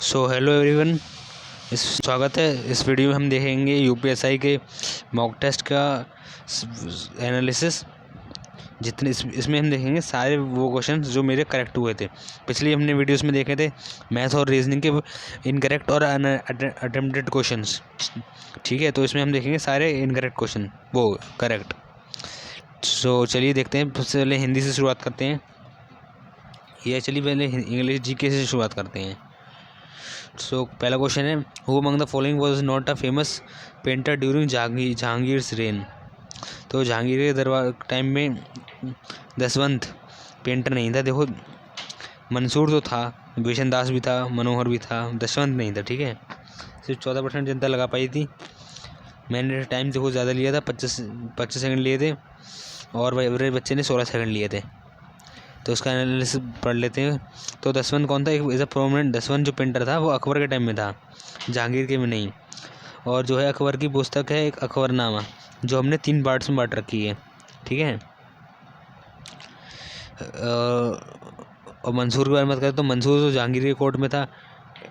So hello everyone, स्वागत है। इस वीडियो में हम देखेंगे यूपीएसआई के मॉक टेस्ट का एनालिसिस। जितने इसमें हम देखेंगे सारे वो क्वेश्चंस जो मेरे करेक्ट हुए थे। पिछली हमने वीडियोस में देखे थे मैथ और रीजनिंग के इनकरेक्ट और अटेम्प्टेड क्वेश्चंस, ठीक है। तो इसमें हम देखेंगे सारे इनकरेक्ट क्वेश्चन वो करेक्ट। सो चलिए देखते हैं। सबसे पहले हिंदी से शुरुआत करते हैं। चलिए पहले इंग्लिश जीके से शुरुआत करते हैं। सो पहला क्वेश्चन है, who among the following was not a famous painter during Jahangir's reign. तो जहांगीर के दरबार टाइम में दसवंत पेंटर नहीं था। देखो, मंसूर तो था, बिशन दास भी था, मनोहर भी था, दशवंत नहीं था, ठीक है। सिर्फ 14% जनता लगा पाई थी। मैंने टाइम देखो ज़्यादा लिया था, 25 सेकंड लिए थे, और एवरेज बच्चे ने 16 सेकंड लिए थे। तो उसका एनालिसिस पढ़ लेते हैं। तो दसवंत कौन था? एक एज अ प्रोमिनेंट दसवंत जो पेंटर था वो अकबर के टाइम में था, जहांगीर के में नहीं। और जो है अकबर की पुस्तक है एक अकबरनामा, जो हमने 3 पार्ट्स में बांट रखी है, ठीक है। और मंसूर के बारे में बात करें तो मंसूर तो जहांगीर के कोर्ट में था,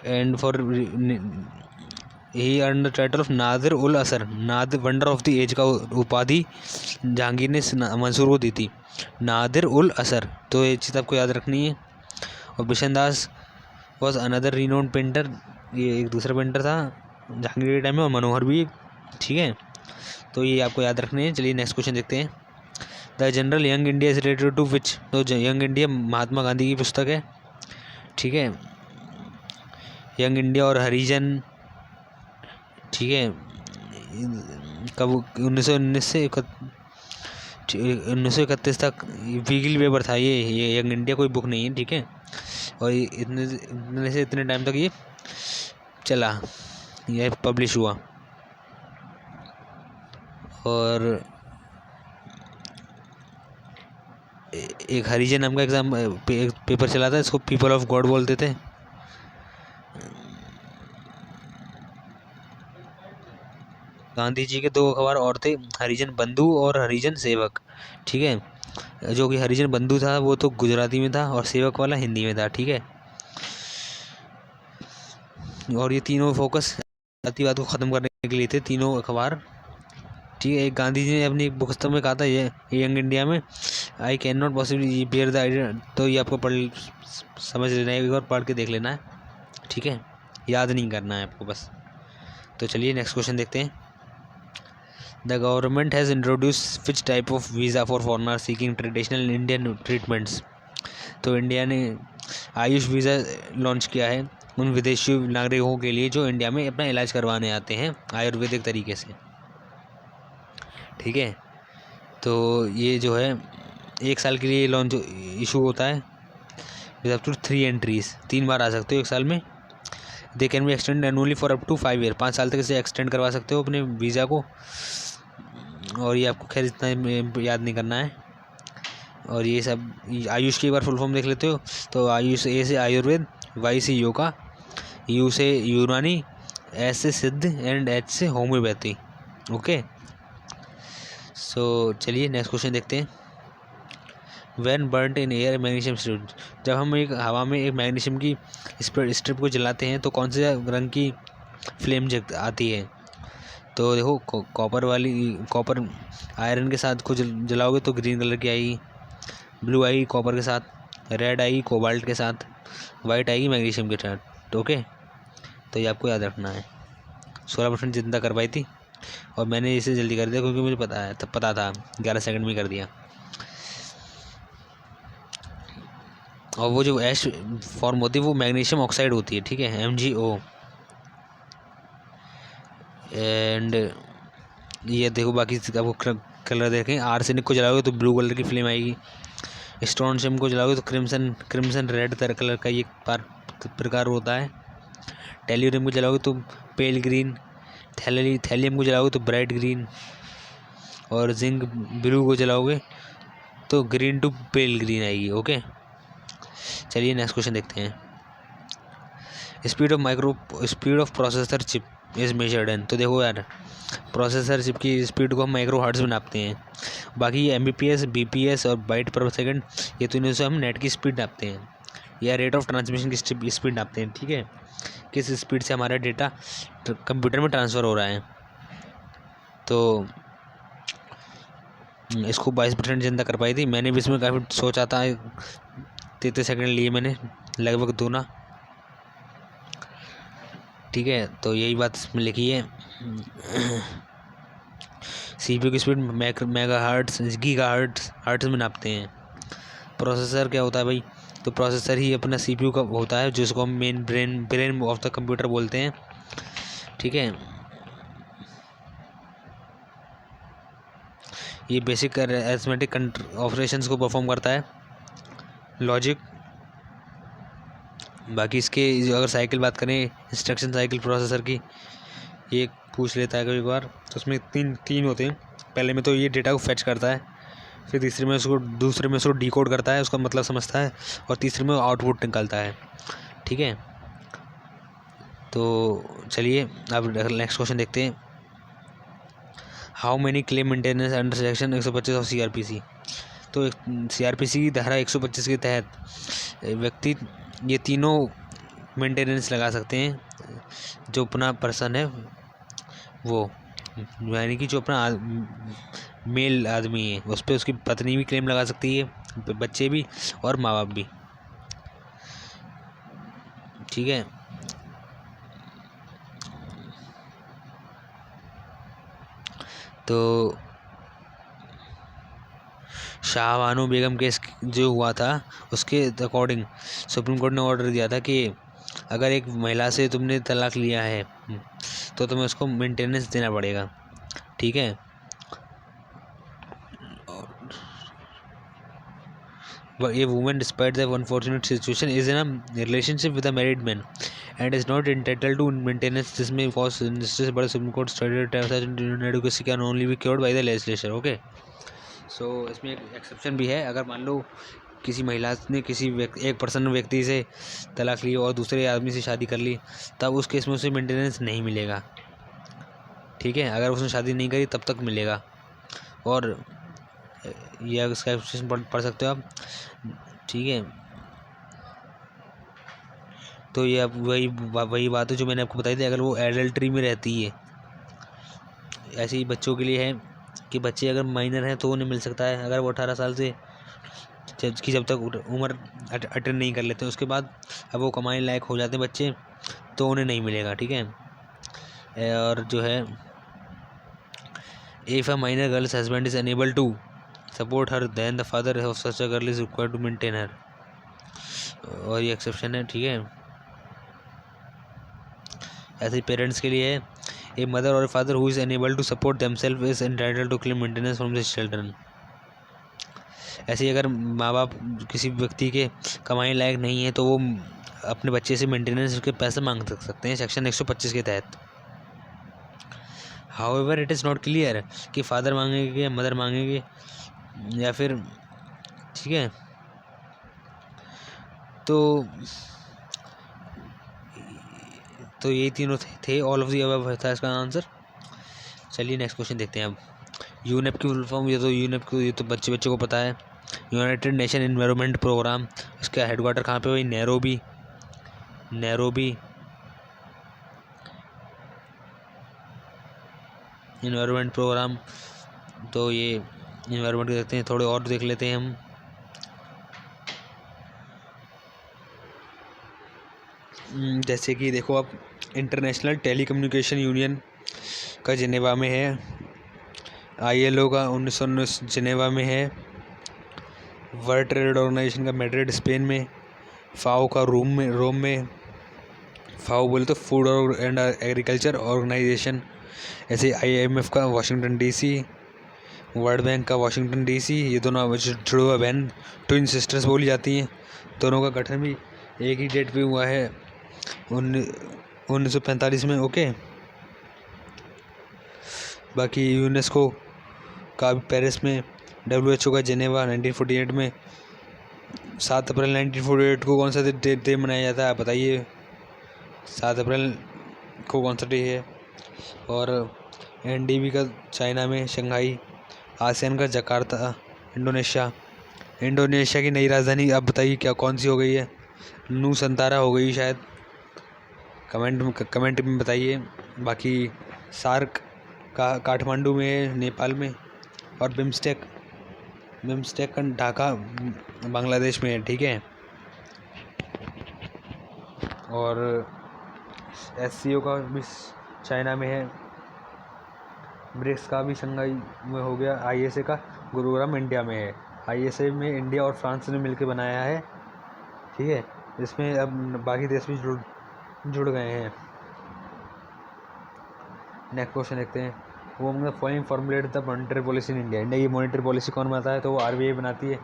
and for he earn the title of Nadir ul Asr, Nadir wonder of the age का उपाधि जहांगीर ने मंसूर को दी थी, नादिर उल असर। तो ये चीज़ आपको याद रखनी है। और बिशन दास वॉज अनदर रिनोन्ड पेंटर, ये एक दूसरा पेंटर था जहांगीर के टाइम में, और मनोहर भी, ठीक है। तो ये आपको याद रखनी है। चलिए नेक्स्ट क्वेश्चन देखते हैं। The journal Young India is related to which. तो यंग इंडिया महात्मा गांधी की पुस्तक है, ठीक है। यंग इंडिया और हरिजन, ठीक है। कब 1931 तक वीगल वेबर था ये यंग इंडिया कोई बुक नहीं है, ठीक है। और इतने से इतने टाइम तक ये चला, ये पब्लिश हुआ। और एक हरिजन नाम का एग्जाम पेपर चला था, इसको पीपल ऑफ गॉड बोलते थे। गांधी जी के 2 अखबार और थे, हरिजन बंधु और हरिजन सेवक, ठीक है। जो कि हरिजन बंधु था वो तो गुजराती में था, और सेवक वाला हिंदी में था, ठीक है। और ये तीनों फोकस जातिवाद को ख़त्म करने के लिए थे, तीनों अखबार, ठीक है। एक गांधी जी ने अपनी एक पुस्तक में कहा था, ये यंग इंडिया में, I can not possibly bear the idea. तो ये आपको समझ लेना है, एक बार पढ़ के देख लेना है, ठीक है। याद नहीं करना है आपको बस। तो चलिए नेक्स्ट क्वेश्चन देखते हैं। The government has introduce which type of visa for foreigner seeking traditional Indian treatments. तो इंडिया ने आयुष वीज़ा लॉन्च किया है उन विदेशी नागरिकों के लिए जो इंडिया में अपना इलाज करवाने आते हैं आयुर्वेदिक तरीके से, ठीक है। तो ये जो है 1 साल के लिए लॉन्च इशू होता है, विद अप टू 3 एंट्रीज, 3 बार आ सकते हो 1 साल में। They can be extend annually for up to 5 year, 5 साल तक इसे एक्सटेंड करवा सकते हो अपने वीज़ा को। और ये आपको खैर इतना याद नहीं करना है। और ये सब आयुष की एक बार फुल फॉर्म देख लेते हो। तो आयुष, ए से आयुर्वेद, वाई से योगा, यू से यूनानी, एस से सिद्ध, एंड एच से होम्योपैथी, ओके। सो चलिए नेक्स्ट क्वेश्चन देखते हैं। When burnt in air magnesium strip. जब हम एक हवा में एक मैग्नीशियम की स्ट्रिप को जलाते हैं तो कौन से रंग की फ्लेम आती है? तो देखो, कॉपर आयरन के साथ को जलाओगे तो ग्रीन कलर की आएगी, ब्लू आएगी कॉपर के साथ, रेड आएगी कोबाल्ट के साथ, वाइट आएगी मैग्नीशियम के साथ, ओके। तो ये आपको याद रखना है। 16% जनता कर पाई थी, और मैंने इसे जल्दी कर दिया क्योंकि मुझे पता था 11 सेकंड में कर दिया। और वो जो ऐश फॉर्म होती है वो मैग्नीशियम ऑक्साइड होती है, ठीक है, MgO। एंड ये देखो बाकी आपको कलर देखें, आर्सेनिक को जलाओगे तो ब्लू कलर की फ्लेम आएगी, स्ट्रोनशियम को जलाओगे तो क्रिम्सन रेड कलर का ये प्रकार होता है, टेल्यूरियम को जलाओगे तो पेल ग्रीन, थैलियम को जलाओगे तो ब्राइट ग्रीन, और जिंक ब्लू को जलाओगे तो ग्रीन टू पेल ग्रीन आएगी, ओके। चलिए नेक्स्ट क्वेश्चन देखते हैं। Speed of processor chip is measured in. तो देखो यार, प्रोसेसर चिप की स्पीड को हम माइक्रो हर्ट्ज में नापते हैं, बाकी MBps, BPS और बाइट पर सेकंड, ये तो इनसे हम नेट की स्पीड नापते हैं, या रेट ऑफ ट्रांसमिशन की स्पीड नापते हैं, ठीक है। किस स्पीड से हमारा डेटा कंप्यूटर में ट्रांसफ़र हो रहा है। तो इसको 22% जनता कर पाई थी। मैंने भी इसमें काफ़ी सोचा था, 33 सेकंड लिए मैंने, लगभग दूना। ठीक है, तो यही बात इसमें लिखी है। CPU की स्पीड मेगाहर्ट्ज़, गीगाहर्ट्ज़, हर्ट्ज़ में नापते हैं। प्रोसेसर क्या होता है भाई? तो प्रोसेसर ही अपना CPU का होता है, जिसको हम main brain of the computer बोलते हैं। ठीक है, ये बेसिक अरिथमेटिक ऑपरेशंस को परफॉर्म करता है, लॉजिक। बाकी इसके अगर साइकिल बात करें, इंस्ट्रक्शन साइकिल प्रोसेसर की, ये पूछ लेता है कभी बार। तो उसमें तीन होते हैं। पहले में तो ये डेटा को फेच करता है, फिर दूसरे में उसको डिकोड करता है, उसका मतलब समझता है, और तीसरे में आउटपुट निकालता है। ठीक है, तो चलिए अब नेक्स्ट क्वेश्चन देखते हैं। How many claim maintenance under section 125 of CRPC। तो CRPC की धारा 125 के तहत व्यक्ति ये तीनों मेंटेनेंस लगा सकते हैं। जो अपना पर्सन है वो, यानी कि जो अपना मेल आदमी है, उस पर उसकी पत्नी भी क्लेम लगा सकती है, बच्चे भी, और माँ बाप भी। ठीक है, तो शाहबानो बेगम केस जो हुआ था, उसके अकॉर्डिंग सुप्रीम कोर्ट ने ऑर्डर दिया था कि अगर एक महिला से तुमने तलाक लिया है तो तुम्हें उसको मेंटेनेंस देना पड़ेगा। ठीक है, a woman despite the unfortunate situation is in a relationship with a married man and is not entitled to maintenance. This may cause injustice, but Supreme Court stated that such inadequacy can only be cured by the legislature. Okay, so इसमें एक exception भी है। अगर मान लो किसी महिला ने एक पर्सन व्यक्ति से तलाक ली और दूसरे आदमी से शादी कर ली, तब उस केस में उसे मेंटेनेंस नहीं मिलेगा। ठीक है, अगर उसने शादी नहीं करी तब तक मिलेगा। और यह इसका एक्सेप्शन पढ़ सकते हो आप। ठीक है, तो ये अब वही बात है जो मैंने आपको बताई थी। अगर वो एडल्ट्री में रहती है, ऐसे ही बच्चों के लिए है कि बच्चे अगर माइनर हैं तो उन्हें मिल सकता है। अगर वो 18 साल से जब तक उम्र अटेंड नहीं कर लेते, उसके बाद अब वो कमाने लायक हो जाते हैं बच्चे, तो उन्हें नहीं मिलेगा। ठीक है, और जो है, if a minor girl's husband is unable to support her then the father of such a girl is required to maintain her. और ये एक्सेप्शन है। ठीक है, ऐसे ही पेरेंट्स के लिए है, ए मदर और father who is unable to support themselves is entitled to claim maintenance from this children. ऐसे ही अगर माँ बाप किसी व्यक्ति के कमाने लायक नहीं है तो वो अपने बच्चे से मेंटेनेंस के पैसे मांग सकते हैं सेक्शन 125 के तहत। However it is not clear कि फादर मांगेंगे या मदर मांगेंगे या फिर। ठीक है, तो यही तीनों थे, ऑल ऑफ दी अबव था इसका आंसर। चलिए नेक्स्ट क्वेश्चन देखते हैं अब। यूनेप की फुल फॉर्म, ये तो बच्चे को पता है। यूनाइटेड नेशन एनवायरनमेंट प्रोग्राम, इसका हेडक्वार्टर कहाँ पे भाई? Nairobi environment programme. तो ये एनवायरनमेंट देखते हैं, थोड़े और देख लेते हैं हम। जैसे कि देखो आप, इंटरनेशनल टेलीकम्युनिकेशन यूनियन का जिनेवा में है, ILO का 1919 जिनेवा में है, वर्ल्ड ट्रेड ऑर्गेनाइजेशन का मैड्रिड स्पेन में, FAO का रोम में FAO बोले तो फूड एंड एग्रीकल्चर ऑर्गेनाइजेशन। ऐसे IMF का वाशिंगटन DC, वर्ल्ड बैंक का वाशिंगटन DC। ये दोनों जुड़वा बहन, ट्विन सिस्टर्स बोली जाती हैं। दोनों का गठन भी एक ही डेट पे हुआ है, 1945 में। ओके, बाकी यूनेस्को का पेरिस में, WHO का जिनेवा 1948 में। 7 अप्रैल 1948 को कौन सा डे मनाया जाता है, आप बताइए? 7 अप्रैल को कौन सा डे है? और NDB का चाइना में शंघाई, ASEAN का जकार्ता इंडोनेशिया की नई राजधानी आप बताइए क्या कौन सी हो गई है? नूसंतारा हो गई शायद। कमेंट में बताइए। बाकी सार्क का काठमांडू में है, नेपाल में, और बिम्स्टेक का ढाका बांग्लादेश में है, ठीक है। और SCO का भी चाइना में है, ब्रिक्स का भी शंघाई में हो गया, ISA का गुरुग्राम इंडिया में है। ISA में इंडिया और फ्रांस ने मिलकर बनाया है, ठीक है। इसमें अब बाकी देश भी जुड़ गए हैं। नेक्स्ट क्वेश्चन देखते हैं। वो मतलब following formulate the monetary policy in India की मॉनेटरी पॉलिसी कौन बनाता है? तो वो RBI बनाती है।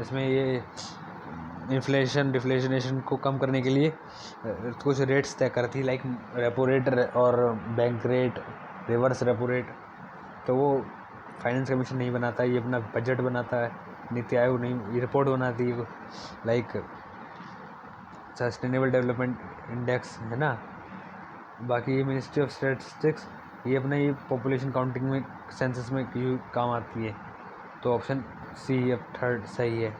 इसमें ये इन्फ्लेशन डिफ्लेशनेशन को कम करने के लिए कुछ रेट्स तय करती है, लाइक रेपो रेट और bank rate, reverse repo rate. तो वो फाइनेंस कमीशन नहीं बनाता है, ये अपना बजट बनाता है। नीति आयोग नहीं, ये रिपोर्ट बनाती है, लाइक सस्टेनेबल डेवलपमेंट इंडेक्स है ना। बाकी ये मिनिस्ट्री ऑफ स्टैटिस्टिक्स, ये अपना ये पॉपुलेशन काउंटिंग में, सेंसस में काम आती है। तो ऑप्शन सी अब थर्ड सही है।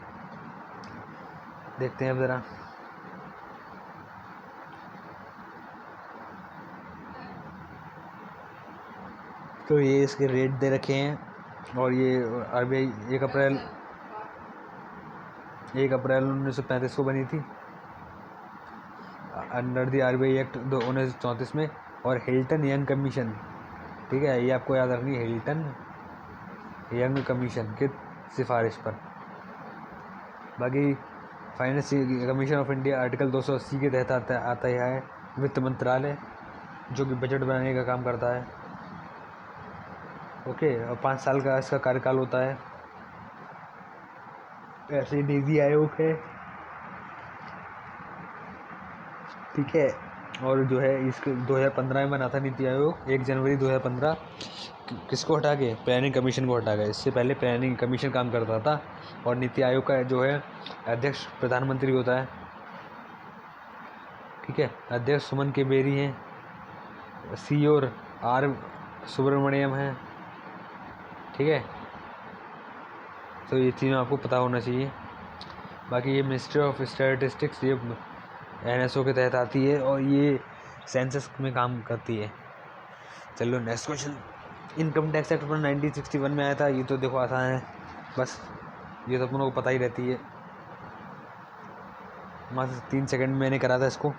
देखते हैं अब ज़रा। तो ये इसके रेट दे रखे हैं, और ये RBI 1 अप्रैल 1935 को बनी थी अंडर द RBI एक्ट 1934 में। और हिल्टन यंग कमीशन, ठीक है, ये आपको याद रखनी है, हिल्टन यंग कमीशन के सिफारिश पर। बाकी finance commission of India article 280 के तहत आता है वित्त मंत्रालय, जो कि बजट बनाने का काम करता है, ओके। और 5 साल का इसका कार्यकाल होता है। ऐसे ही नीति आयोग है, ठीक है। और जो है इसके 2015 में बना था नीति आयोग, 1 जनवरी 2015। किसको हटा के? प्लानिंग कमीशन को हटा के। इससे पहले प्लानिंग कमीशन काम करता था, और नीति आयोग का जो है अध्यक्ष प्रधानमंत्री होता है, ठीक है। अध्यक्ष सुमन के बेरी हैं, CEO R सुब्रमण्यम है, ठीक है। तो ये तीनों आपको पता होना चाहिए। बाकी ये मिनिस्ट्री ऑफ स्टैटिस्टिक्स, ये NSO के तहत आती है, और ये सेंसस में काम करती है। चलो next question. Income tax act 1961 में आया था। ये तो देखो आसान है, बस ये तो अपन को पता ही रहती है। मात्र 3 सेकंड में मैंने करा था इसको।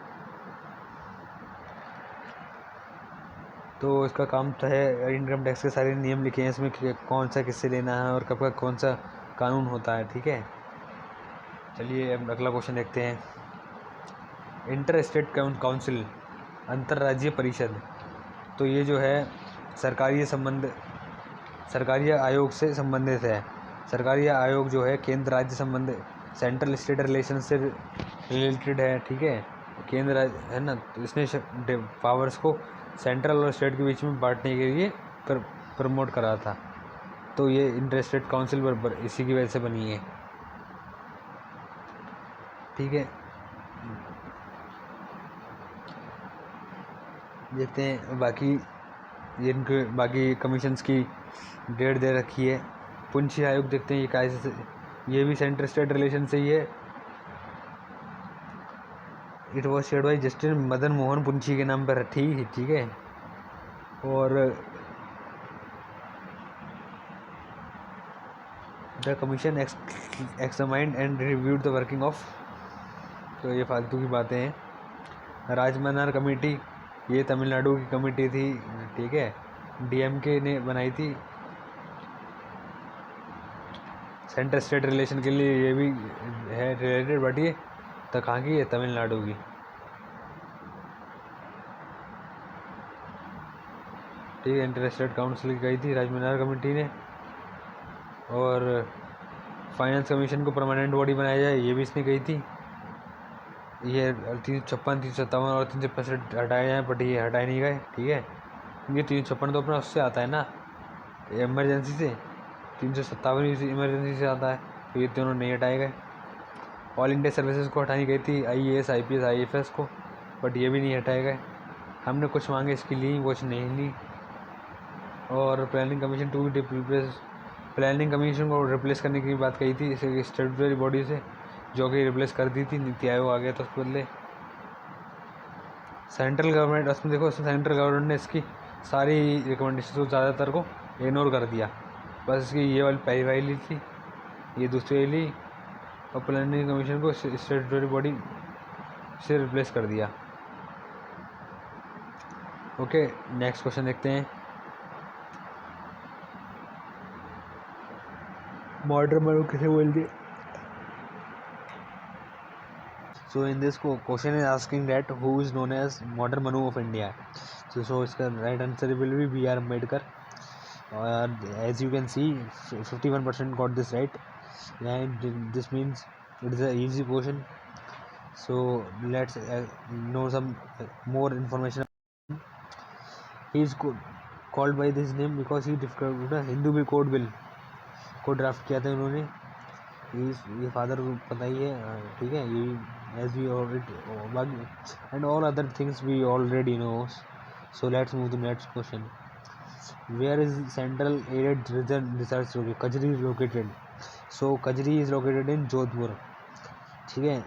तो इसका काम तो है, इनकम टैक्स के सारे नियम लिखे हैं इसमें, कौन सा किससे लेना है और कब का कौन सा कानून होता है, ठीक है। चलिए अब अगला क्वेश्चन देखते हैं। इंटर स्टेट काउंसिल, अंतर्राज्यीय परिषद, तो ये जो है सरकारी आयोग से संबंधित है। सरकारी आयोग जो है केंद्र राज्य संबंध, सेंट्रल स्टेट रिलेशन से रिलेटेड है, ठीक है। केंद्र है ना, तो इसने पावर्स को सेंट्रल और स्टेट के बीच में बांटने के लिए प्रमोट करा था। तो ये इंटर स्टेट काउंसिल इसी की वजह से बनी है, ठीक है। देखते हैं बाकी इनके बाकी कमीशंस की डेट दे रखी है। पुंछी आयोग देखते हैं ये कैसे, ये भी सेंट्रल स्टेट रिलेशन से ही है। It was chaired by justice Madan Mohan Punchhi के नाम पर, ठीक है। और the commission examined and reviewed the working of, तो ये फालतू की बातें हैं। राजमनार कमेटी, ये तमिलनाडु की कमेटी थी, ठीक है, DMK ने बनाई थी। सेंट्रल स्टेट रिलेशन के लिए ये भी है रिलेटेड, बट ये तो कहाँ की है? तमिलनाडु की, ठीक है। इंटर स्टेट काउंसिल गई थी राजमनार कमेटी ने। और फाइनेंस कमीशन को परमानेंट बॉडी बनाया जाए, ये भी इसने गई थी। ये 356, 357 और 365 हटाए जाए, बट ये हटाए नहीं गए, ठीक है। ये 356 तो अपना उससे आता है ना, इमरजेंसी से, 357 इमरजेंसी से आता है, तो ये दोनों नहीं हटाए गए। ऑल इंडिया सर्विसेज को हटानी गई थी, IAS IPS IFS को, बट ये भी नहीं हटाए गए। हमने कुछ मांगे इसकी ली, कुछ नहीं ली। और planning commission to replace, planning commission को रिप्लेस करने की बात कही थी इसे स्टेटरी बॉडी से, जो कि रिप्लेस कर दी थी, नीति आयोग आ गया था उसके बदले। सेंट्रल गवर्नमेंट, उसमें देखो सेंट्रल गवर्नमेंट ने इसकी सारी रिकमेंडेशन को ज़्यादातर को इग्नोर कर दिया, बस इसकी ये वाली पहली वाली थी, ये दूसरी वाली, और प्लानिंग कमीशन को स्टेटरी बॉडी से रिप्लेस कर दिया। ओके, नेक्स्ट क्वेश्चन देखते हैं। मॉडर्न मनु किसे बोलते हैं? So in this question is asking that who is known as modern Manu of India. So इसका right answer will be B.R. Ambedkar. As you can see, 51% got this right, and this means it is an easy question. So let's know some more information. He is called by this name because he described the Hindu bill code bill को draft किया था उन्होंने। ये father को पता ही है, ठीक है, ये as we already and all other things we already know. So let's move to next question. Where is central arid research कजरी इज लोकेटेड? सो कजरी इज लोकेटेड इन जोधपुर, ठीक है।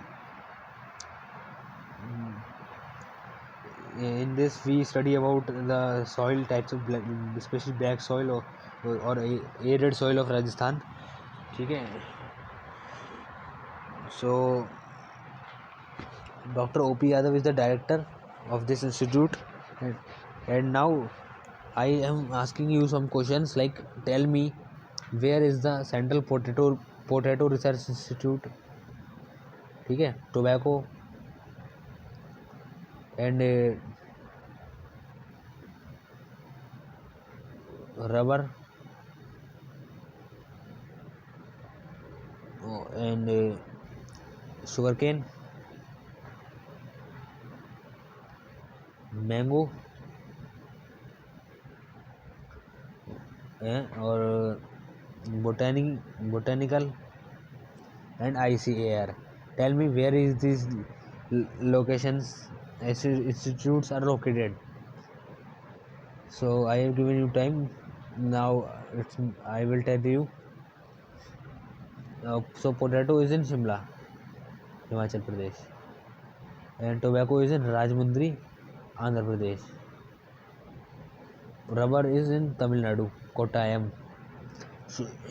In this we study about the soil types of especially black soil or arid soil of Rajasthan, ठीक है। So Dr. O.P. Yadav is the director of this institute, and now I am asking you some questions like, tell me where is the Central Potato Research Institute, ठीक है, tobacco and rubber and sugarcane, mango और botanical and ICAR. Tell me where is these locations institutes are located. So I have given you time now. I will tell you. So potato is in Shimla, Himachal Pradesh, and tobacco is in Rajmundri, Andhra Pradesh. Rubber is in Tamil Nadu, Kottayam.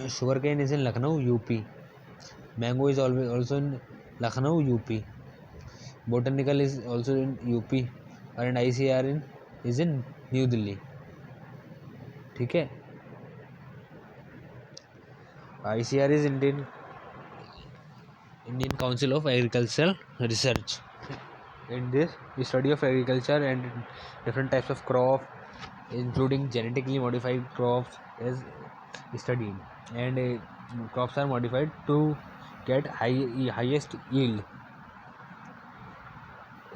Sugarcane is in Lucknow, UP. Mango is also in Lucknow, UP. Botanical is also in UP, and ICAR is in New Delhi, ठीक है। ICAR is Indian Council of Agricultural Research. In this, the study of agriculture and different types of crop, including genetically modified crops, is studied, and crops are modified to get highest yield.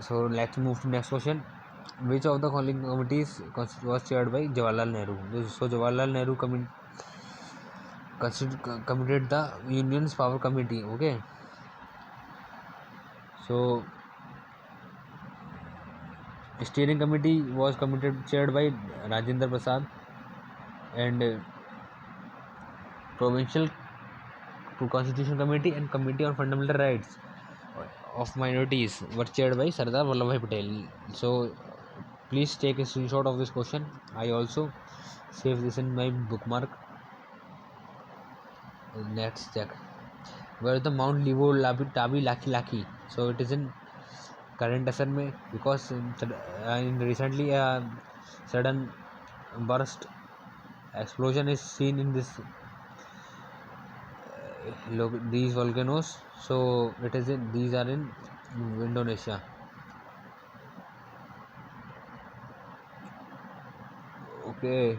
So let's move to next question. Which of the following committees was chaired by Jawaharlal Nehru? So Jawaharlal Nehru committed the Union's Power Committee. Okay. So steering committee was chaired by Rajendra Prasad, and provincial constitution committee and committee on fundamental rights of minorities were chaired by Sardar Vallabhbhai Patel. So please take a screenshot of this question. I also save this in my bookmark. Let's check. Where is the Mount Livo Tabi Laki? So it is in current affair में, because in recently a sudden burst explosion is seen in this these volcanoes. So it is these are in Indonesia. Okay.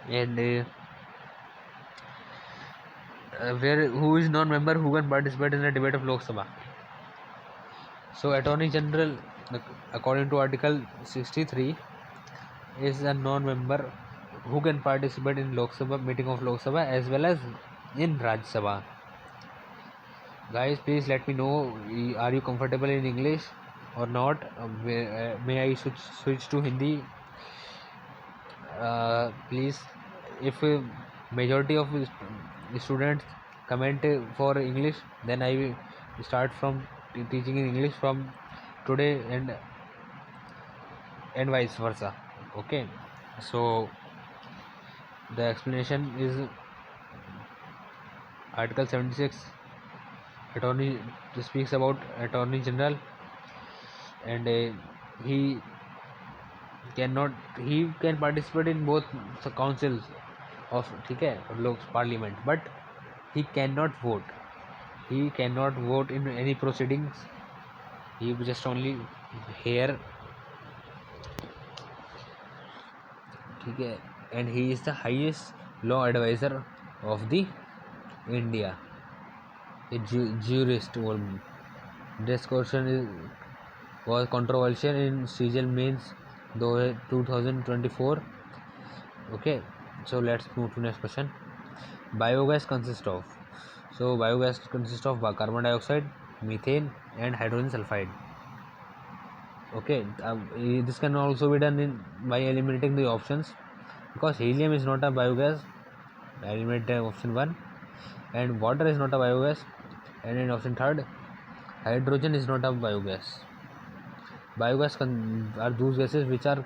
And who is non-member who can participate in the debate of Lok Sabha? So Attorney General, according to Article 63, is a non-member who can participate in Lok Sabha meeting of Lok Sabha as well as in Rajya Sabha. Guys, please let me know, are you comfortable in English or not? May I switch to Hindi? Please, if majority of students comment for English, then I will start from teaching in English from today and vice versa. Okay, so the explanation is Article 76. Attorney speaks about Attorney General, and he he can participate in both the councils of लोक parliament, but he cannot vote in any proceedings. He just only hear, and he is the highest law advisor of the India, a jurist. This question was controversial in CGL mains 2024. Okay, so let's move to next question. Biogas consists of carbon dioxide, methane, and hydrogen sulfide. Okay, this can also be done by eliminating the options, because helium is not a biogas. Eliminate option 1, and water is not a biogas, and in option 3, hydrogen is not a biogas. Biogas are those gases which are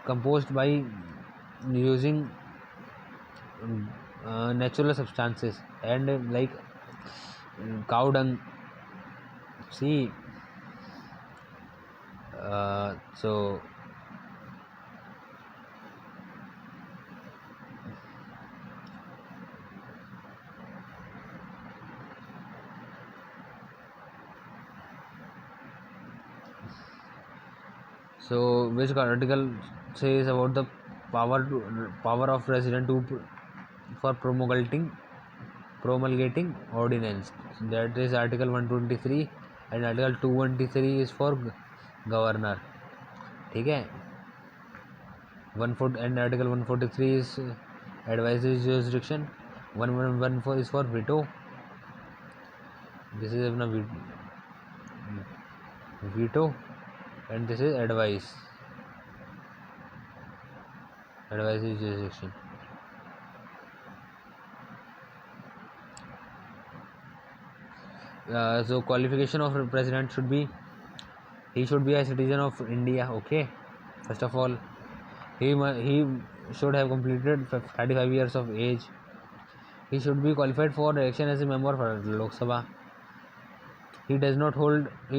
composed by using natural substances, and like cow dung. See, so which article says about the power of president for promulgating ordinance? That is Article 123, and Article 223 is for governor. ठीक है, and Article 143 is advisory jurisdiction. 114 is for veto. This is अपना veto, and this is advisory jurisdiction. So qualification of president should be, he should be a citizen of India. Okay, first of all, he should have completed 35 years of age. He should be qualified for election as a member for Lok Sabha. He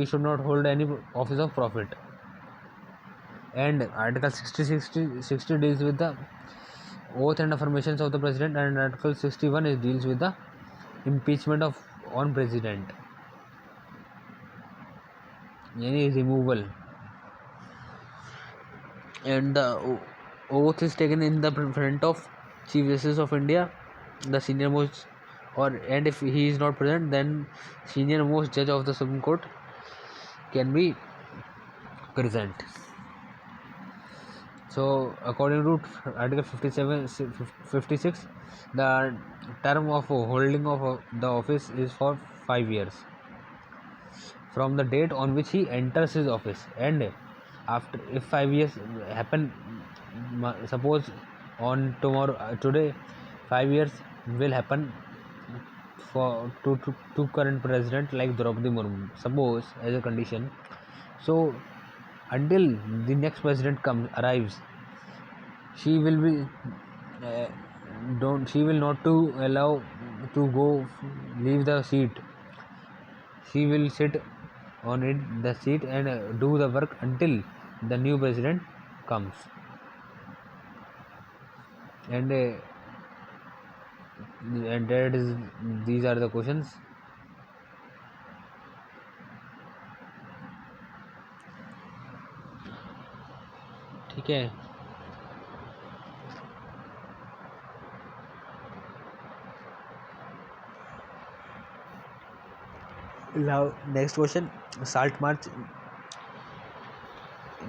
should not hold any office of profit. And Article 60 deals with the oath and affirmations of the president, and Article 61 deals with the impeachment on president, any removal. And the oath is taken in the front of Chief Justice of India, the senior most, and if he is not present, then senior most judge of the Supreme Court can be present. So according to Article 56, the term of holding of the office is for 5 years from the date on which he enters his office, and after, if 5 years happen, suppose on today 5 years will happen for to current president like Draupadi Murmu, suppose, as a condition. So until the next president arrives, she will be she will not to allow to go leave the seat. She will sit on the seat and do the work until the new president comes. And these are the questions. ठीक है. Now next question, Salt March.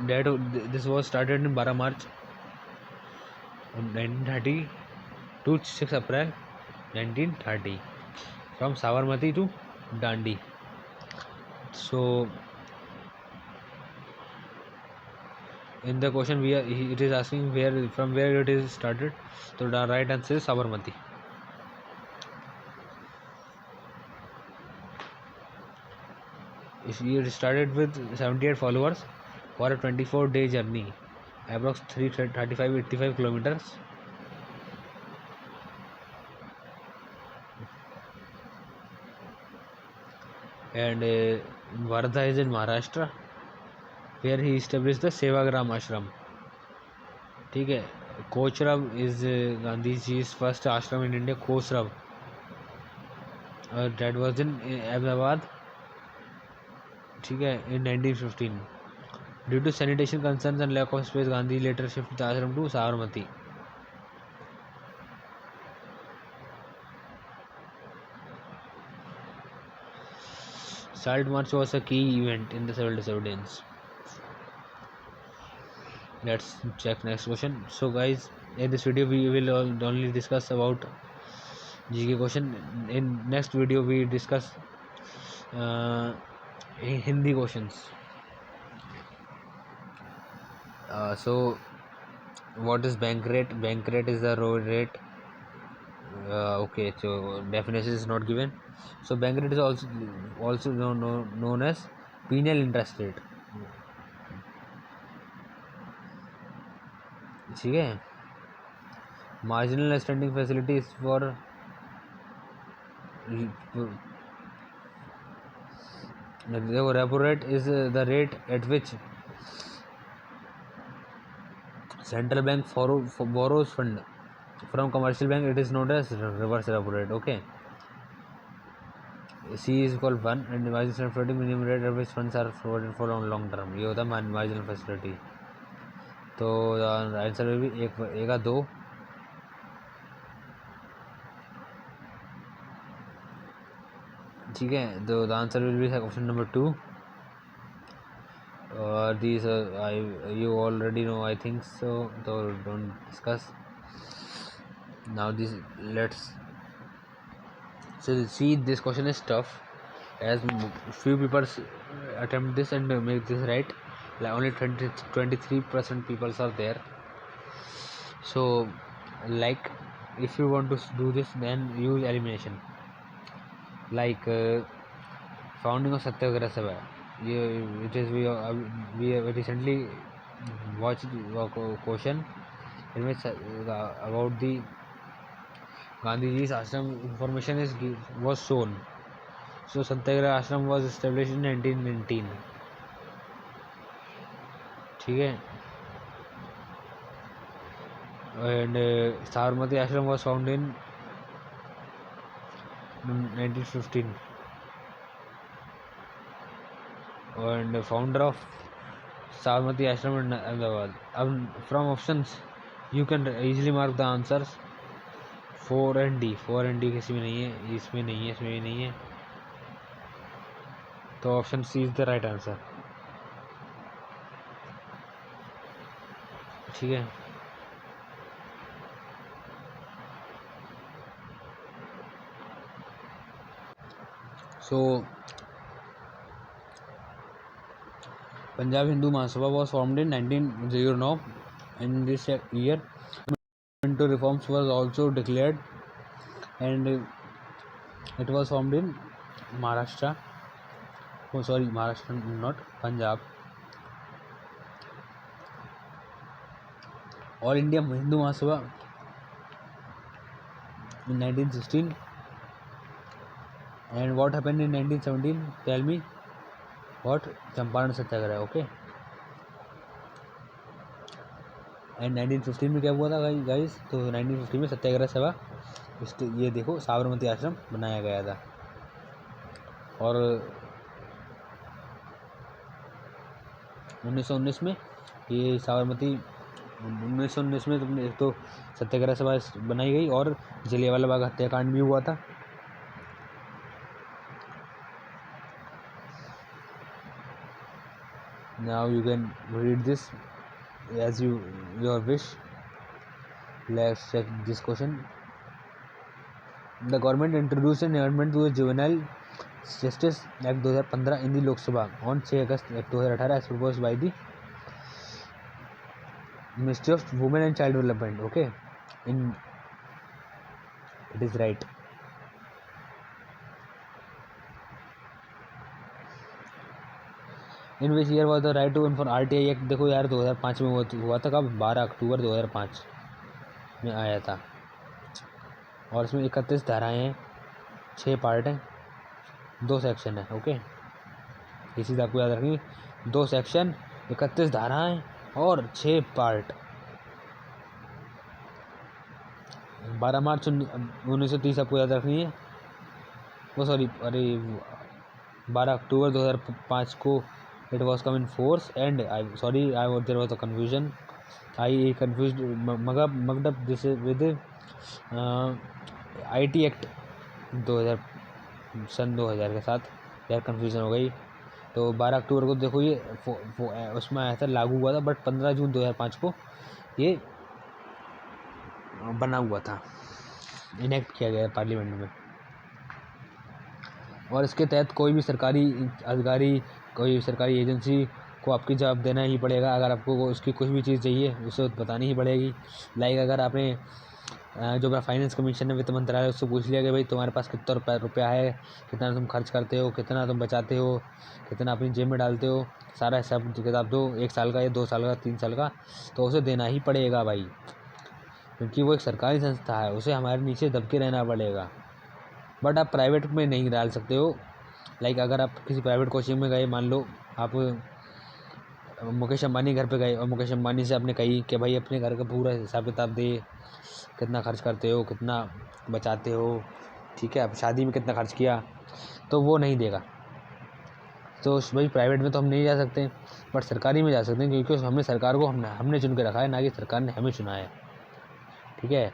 This was started in 12 March 1930 to 6 April 1930 from Sabarmati to Dandi. So in the question it is asking from where it is started. So the right answer is Sabarmati. It started with 78 followers for a 24-day journey, approx 335-85 kilometers. And Wardha is in Maharashtra, where he established the Sevagram ashram. ठीक है. Kochrav is Gandhi ji's first ashram in India. Kochrav, that was in Ahmedabad, ठीक है, in 1915. Due to sanitation concerns and lack of space, Gandhi later shifted the ashram to Sabarmati. Salt March was a key event in the civil disobedience. Let's check next question. So guys, in this video we will only discuss about GK question. In next video we discuss Hindi questions. So what is bank rate? Bank rate is the road rate. Okay, so definition is not given. So bank rate is also known as penal interest rate. ठीक है. Marginal standing facility is for the repo rate is the rate at which central bank borrows fund from commercial bank. It is known as reverse repo rate. Okay. C is equal 1 and marginal floating minimum rate at which funds are floated for long term. ये होता है marginal facility. तो answer में भी एक का 2. ठीक है. तो the answer will be option number 2. These you already know, I think so don't discuss now. Let's see. This question is tough as few people attempt this and make this right. Like only 23% people are there. So like if you want to do this, then use elimination. Like founding of Satyagraha Sabha. It is we recently watched a question in which about the Gandhiji's ashram information was shown. So Satyagraha ashram was established in 1919. ठीक है. And Sabarmati ashram was found in 1915. And the founder of Sabarmati ashram in Ahmedabad. From options you can easily mark the answers 4 and D. 4 and D किसी में नहीं है, इसमें नहीं है, इसमें भी नहीं है. तो option C is the right answer. ठीक है. So Punjab Hindu Mahasabha was formed in 1909. In this year, into reforms was also declared, and it was formed in Maharashtra. Oh, sorry, Maharashtra, not Punjab. All India Hindu Mahasabha in 1916. And what happened in 1917? Tell me. What? Champaran Satyagraha. Okay. And 1915 में क्या हुआ था guys? तो 1915 में सत्याग्रह सभा, ये देखो साबरमती आश्रम बनाया गया था. और 1919 में ये साबरमती 1919 में तुमने एक तो सत्याग्रह सभा बनाई गई और जलियांवाला बाग हत्याकांड भी हुआ था. Now you can read this as your wish. Let's check this question. The government introduced an amendment to the Juvenile Justice Act 2015 in the Lok Sabha on 6 August 2018 as proposed by the Ministry of Women and Child Development. Okay, it is right. In which year was the right to for RTI act. देखो यार 2005 में हुआ था। कब? 12 October 2005 में आया था। और इसमें 31 धाराएँ हैं, 6 पार्ट हैं, 2 सेक्शन है। ओके, ये चीज़ आपको याद रखनी, 2 सेक्शन, 31 धाराएँ और 6 पार्ट। 12 मार्च 1930 आपको याद रखनी है। वो सॉरी, अरे 12 अक्टूबर 2005 को it was come in force and I sorry I there was a confusion, I confuse mugged up this with IT act 2000 सन 2000 के साथ यार कन्फ्यूज़न हो गई। तो 12 अक्टूबर को देखो ये उसमें आया था, लागू हुआ था, बट 15 जून 2005 को ये बना हुआ था, इनेक्ट किया गया पार्लियामेंट में। और इसके तहत कोई भी सरकारी अधिकारी, कोई सरकारी एजेंसी को आपकी जवाब देना ही पड़ेगा। अगर आपको उसकी कुछ भी चीज़ चाहिए उसे बतानी ही पड़ेगी। लाइक अगर आपने जो अपना फाइनेंस कमीशन है, वित्त मंत्रालय, उससे पूछ लिया कि भाई तुम्हारे पास कितना रुपया है, कितना तुम खर्च करते हो, कितना तुम बचाते हो, कितना अपनी जेब में डालते हो, सारा हिसाब किताब दो, 1 साल का या 2 साल का, 3 साल का, तो उसे देना ही पड़ेगा भाई, क्योंकि वो एक सरकारी संस्था है, उसे हमारे नीचे दबके रहना पड़ेगा। बट आप प्राइवेट में नहीं डाल सकते हो। लाइक अगर आप किसी प्राइवेट कोचिंग में गए, मान लो आप मुकेश अंबानी घर पे गए और मुकेश अंबानी से आपने कही कि भाई अपने घर का पूरा हिसाब किताब दे, कितना खर्च करते हो, कितना बचाते हो, ठीक है, अब शादी में कितना खर्च किया, तो वो नहीं देगा। तो भाई प्राइवेट में तो हम नहीं जा सकते, बट सरकारी में जा सकते हैं, क्योंकि हमने सरकार को हमने चुन के रखा है, ना कि सरकार ने हमें चुना है, ठीक है।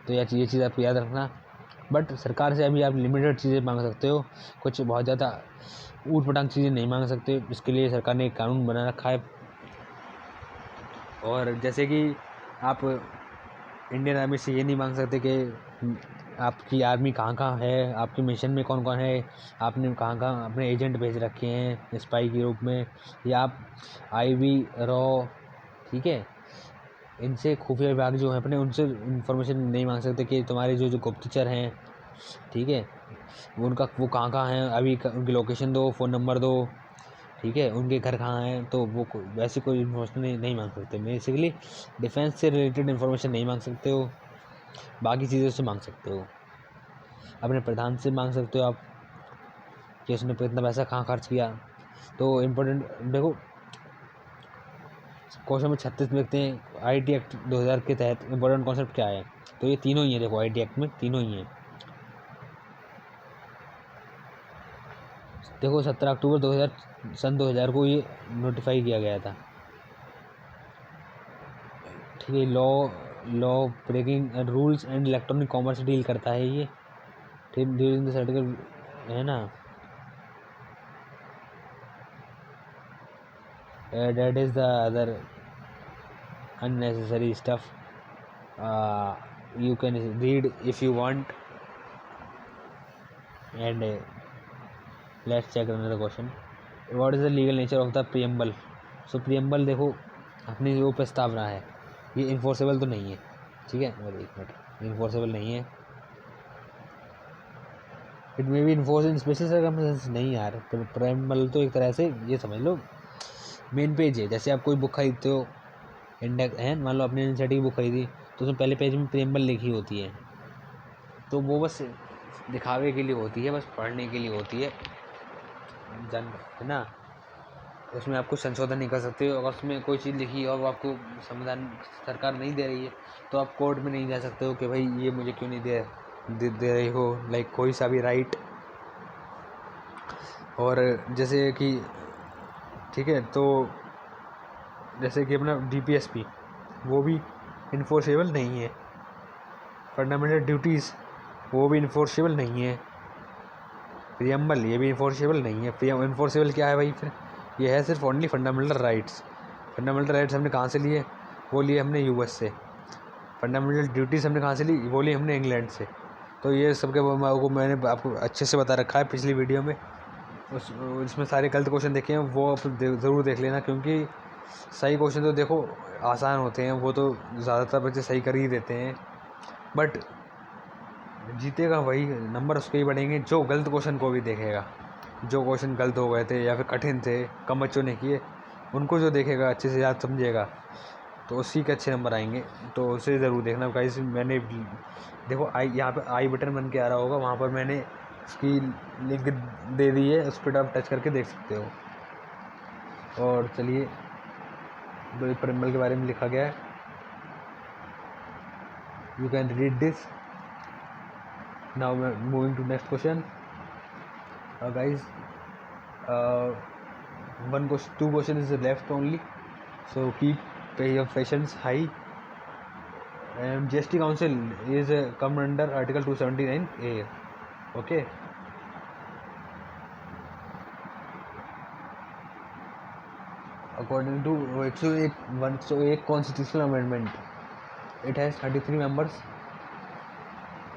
तो ये चीज़ आपको याद रखना। बट सरकार से अभी आप लिमिटेड चीज़ें मांग सकते हो, कुछ बहुत ज़्यादा ऊट पटांग चीज़ें नहीं मांग सकते। इसके लिए सरकार ने एक कानून बना रखा है। और जैसे कि आप इंडियन आर्मी से ये नहीं मांग सकते कि आपकी आर्मी कहाँ कहाँ है, आपके मिशन में कौन कौन है, आपने कहाँ कहाँ अपने एजेंट भेज रखे हैं स्पाई के रूप में, या आप IB रॉ, ठीक है, इनसे खुफिया विभाग जो है अपने, उनसे इन्फॉर्मेशन नहीं मांग सकते कि तुम्हारे जो गुप्तचर हैं, ठीक है, वो कहाँ कहाँ हैं, अभी उनकी लोकेशन दो, फ़ोन नंबर दो, ठीक है, उनके घर कहाँ हैं, तो वो वैसे कोई इन्फॉर्मेशन नहीं मांग सकते। बेसिकली डिफेंस से रिलेटेड इन्फॉर्मेशन नहीं मांग सकते हो, बाकी चीज़ों से मांग सकते हो। अपने प्रधान से मांग सकते हो आप कि उसने इतना पैसा कहाँ खर्च किया। तो इम्पोर्टेंट देखो, क्वेश्चन में 36 देखते हैं, IT एक्ट 2000 के तहत इम्पोर्टेंट कॉन्सेप्ट क्या है। तो ये तीनों ही है, देखो IT एक्ट में तीनों ही हैं। देखो 17 अक्टूबर सन 2000 को ये नोटिफाई किया गया था, ठीक है। Law breaking rules and electronic commerce deal करता है ये, ठीक, ड्यूरिंग द सर्टिकल, है ना, that is the other unnecessary stuff, you can read if you want, and let's check another question, what is the legal nature of the preamble। so preamble देखो अपनी जो प्रस्तावना है, ये इन्फोर्सेबल तो नहीं है, ठीक है, और 1 मिनट, इन्फोर्सेबल नहीं है। It may be enforce in special circumstances, नहीं यार, preamble तो एक तरह से ये समझ लो मेन पेज है। जैसे आप कोई बुक खरीदते हो, इंडेक्स है, मान लो आपने एनसीईआरटी की बुक खरीदी, तो उसमें पहले पेज में प्रेम्बल लिखी होती है, तो वो बस दिखावे के लिए होती है, बस पढ़ने के लिए होती है, है ना। उसमें आप कुछ संशोधन नहीं कर सकते हो। अगर उसमें कोई चीज़ लिखी और वो आपको संविधान सरकार नहीं दे रही है, तो आप कोर्ट में नहीं जा सकते हो कि भाई ये मुझे क्यों नहीं दे रही हो, लाइक कोई सा भी राइट। और जैसे कि, ठीक है, तो जैसे कि अपना DPSP, वो भी इन्फोर्सेबल नहीं है। फंडामेंटल ड्यूटीज़, वो भी इन्फोर्सेबल नहीं है। प्रियम्बल, ये भी इन्फोर्सेबल नहीं है। इन्फोर्सेबल क्या है भाई फिर, ये है सिर्फ only fundamental rights. Fundamental rights हमने कहाँ से लिए, वो लिए हमने US से। फंडामेंटल ड्यूटीज़ हमने कहाँ से ली, वो ली हमने इंग्लैंड से। तो ये सबके मैंने आपको अच्छे से बता रखा है पिछली वीडियो में। उसमें सारे गलत क्वेश्चन देखे हैं, वो आप ज़रूर देख लेना, क्योंकि सही क्वेश्चन तो देखो आसान होते हैं, वो तो ज़्यादातर बच्चे सही कर ही देते हैं, बट जीतेगा वही, नंबर उसके ही बढ़ेंगे जो गलत क्वेश्चन को भी देखेगा। जो क्वेश्चन गलत हो गए थे या फिर कठिन थे, कम बच्चों ने किए, उनको जो देखेगा अच्छे से याद समझेगा तो उसी के अच्छे नंबर आएंगे। तो उसे ज़रूर देखना गाइस। मैंने देखो आई यहाँ पे आई बटन बन के आ रहा होगा, वहाँ पर मैंने उसकी लिंक दे दी है, उस पर आप टच करके देख सकते हो। और चलिए, परिमल के बारे में लिखा गया है, you can read this. Now moving to next question guys. two question is left only, so keep your patience high. And GST Council is come under Article 279A. Okay. According to 101 constitutional amendment, it has 33 members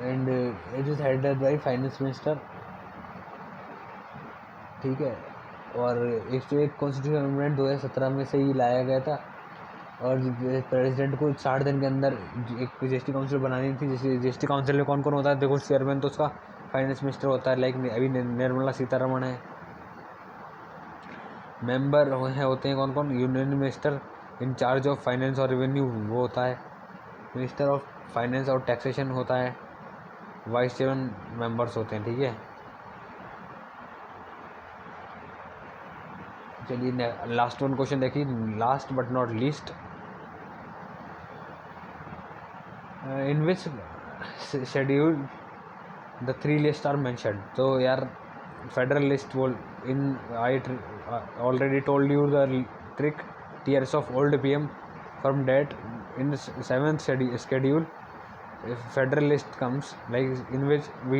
and it is headed by finance minister. ठीक है। और 101 constitution amendment 2017 में से ही लाया गया था और president को 60 दिन के अंदर एक जीएसटी काउंसिल बनानी थी। जैसे जीएसटी काउंसिल में कौन कौन होता है, देखो चेयरमैन तो उसका फाइनेंस मिनिस्टर होता है, लाइक अभी निर्मला सीतारमण है। मेंबर होते हैं कौन कौन, union minister in charge of finance और रेवेन्यू वो होता है, मिनिस्टर ऑफ फाइनेंस और टैक्सेशन होता है, वाइस चेयरमैन मेंबर्स होते हैं। ठीक है, चलिए लास्ट वन क्वेश्चन देखिए, last but not least, in which schedule the 3 list are mentioned. तो यार फेडरल लिस्ट वो in I already told you the trick, tears of old PM from date in 7th schedule federal list comes, like in which we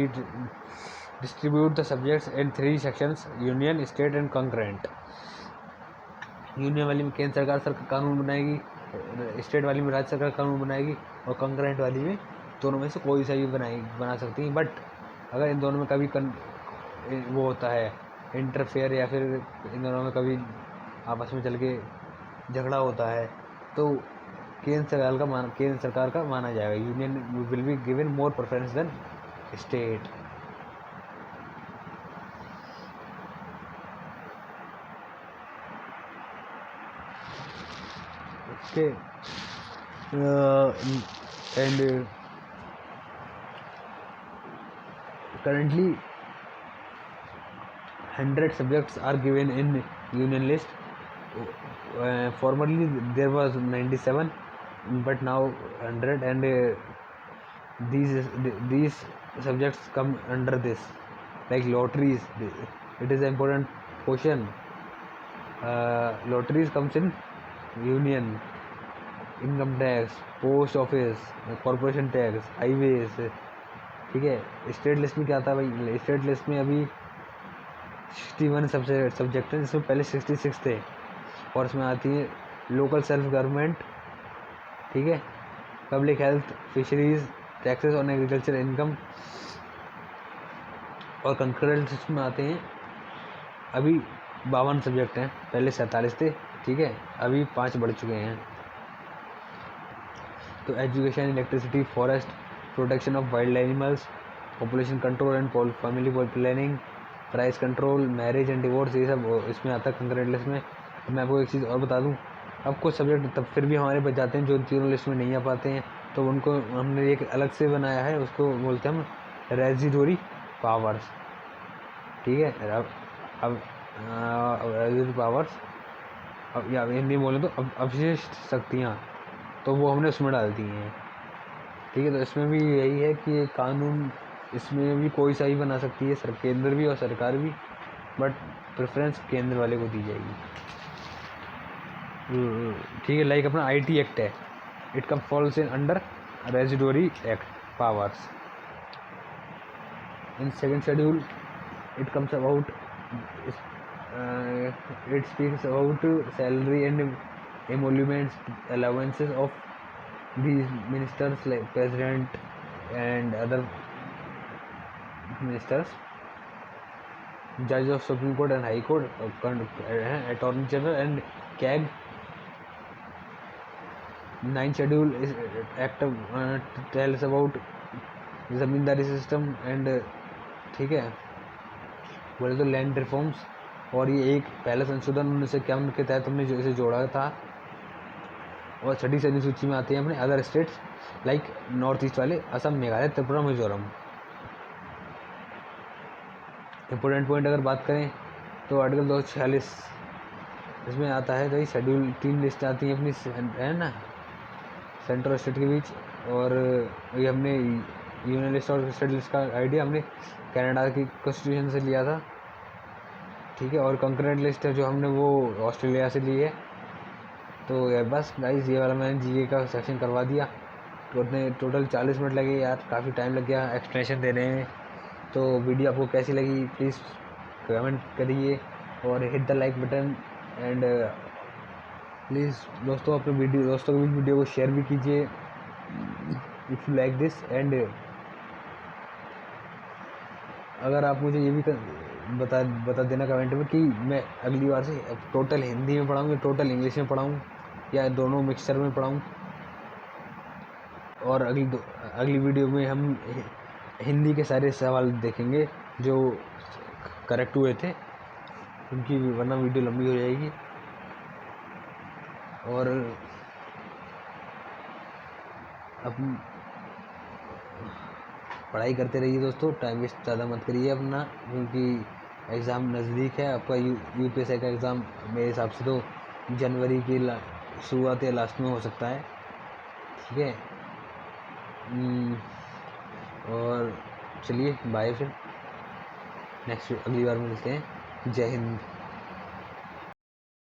distribute the subjects in 3 sections, union, state and concurrent. Union वाली में केंद्र सरकार कानून बनाएगी, state वाली में राज्य सरकार कानून बनाएगी और कंकरेंट वाली में दोनों में से कोई सा भी बना सकती है। बट अगर इन दोनों में कभी वो होता है इंटरफेयर या फिर इन दोनों में कभी आपस में चल के झगड़ा होता है तो केंद्र सरकार का माना जाएगा। Union will be given more preference than state. Okay. And currently 100 subjects are given in union list. Formerly there was 97, but now 100, and these subjects come under this, like lotteries. It is an important question. Lotteries comes in union, income tax, post office, corporation tax, highways. ठीक है, state list में क्या था भाई, state list में अभी 61 subject हैं, जिसमें पहले 66 थे। और इसमें आती है लोकल सेल्फ गवर्नमेंट, ठीक है, public health, fisheries, taxes on agriculture income. और कंकरेंट लिस्ट में आते हैं अभी 52 सब्जेक्ट हैं, पहले 47 थे। ठीक है, अभी 5 बढ़ चुके हैं। तो education, electricity, forest, protection of wild animals, population control and family planning, price control, marriage and divorce, ये सब इसमें आता है कंकरेंट लिस्ट में। अब मैं आपको एक चीज़ और बता दूं, अब कुछ सब्जेक्ट तब फिर भी हमारे बच जाते हैं जो तीनों लिस्ट में नहीं आ पाते हैं, तो उनको हमने एक अलग से बनाया है, उसको बोलते हैं हम रेजिडोरी पावर्स। ठीक है, अब रेजिडोरी पावर्स, अब या हिंदी बोले तो अवशिष्ट शक्तियाँ, तो वो हमने उसमें डाल दी हैं। ठीक है, तो इसमें भी यही है कि कानून इसमें भी कोई सा ही बना सकती है, केंद्र भी और सरकार भी, बट प्रेफरेंस केंद्र वाले को दी जाएगी। ठीक है, लाइक अपना आईटी एक्ट है, it come falls in under residuary act powers. In 2nd schedule it comes about, it speaks about salary and emoluments, allowances of these ministers like president and other ministers, judge of Supreme Court and High Court, attorney general and CAG. 9th schedule is act tells about zamindari system and ठीक है, बोले तो land reforms, और ये एक पहला संशोधन 1951 के तहत हमने जो इसे जोड़ा था। और छठी श्रेणी सूची में आते हैं अपने other states like north east वाले असम, मेघालय, त्रिपुरा, मिजोरम। इम्पोर्टेंट पॉइंट अगर बात करें तो आर्टिकल 246 इसमें आता है, तो शेड्यूल 3 लिस्ट आती है अपनी, है ना, सेंटर और स्टेट के बीच। और ये हमने यूनियन लिस्ट और स्टेट लिस्ट का आइडिया हमने कनाडा की कॉन्स्टिट्यूशन से लिया था, ठीक है। और कंकरेंट लिस्ट है जो हमने वो ऑस्ट्रेलिया से ली है। तो ये बस गाइस, ये वाला मैंने जीके का सेक्शन करवा दिया। तो उतने टोटल 40 मिनट लगे यार, काफ़ी टाइम लग गया एक्सप्लेनेशन देने में। तो वीडियो आपको कैसी लगी प्लीज़ कमेंट करिए और hit the like button. And please दोस्तों अपने दोस्तों के बीच वीडियो को शेयर भी कीजिए if you like this. And अगर आप मुझे ये भी बता देना कमेंट में कि मैं अगली बार से टोटल हिंदी में पढ़ाऊँ या टोटल इंग्लिश में पढ़ाऊँ या दोनों मिक्सचर में पढ़ाऊँ। और अगली वीडियो में हम हिंदी के सारे सवाल देखेंगे जो करेक्ट हुए थे उनकी, वरना वीडियो लंबी हो जाएगी। और अब पढ़ाई करते रहिए दोस्तों, टाइम वेस्ट ज़्यादा मत करिए अपना, क्योंकि एग्ज़ाम नज़दीक है आपका। यूपीएससी का एग्ज़ाम मेरे हिसाब से तो जनवरी की शुरुआत या लास्ट में हो सकता है, ठीक है। और चलिए बाय, फिर नेक्स्ट अगली बार मिलते हैं। जय हिंद।